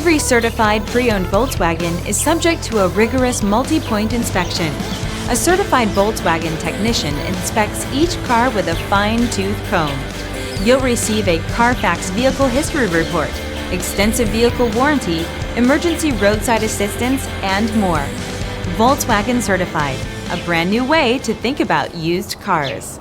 Every certified pre-owned Volkswagen is subject to a rigorous multi-point inspection. A certified Volkswagen technician inspects each car with a fine-tooth comb. You'll receive a CARFAX vehicle history report, extensive vehicle warranty, emergency roadside assistance, and more. Volkswagen Certified, a brand new way to think about used cars.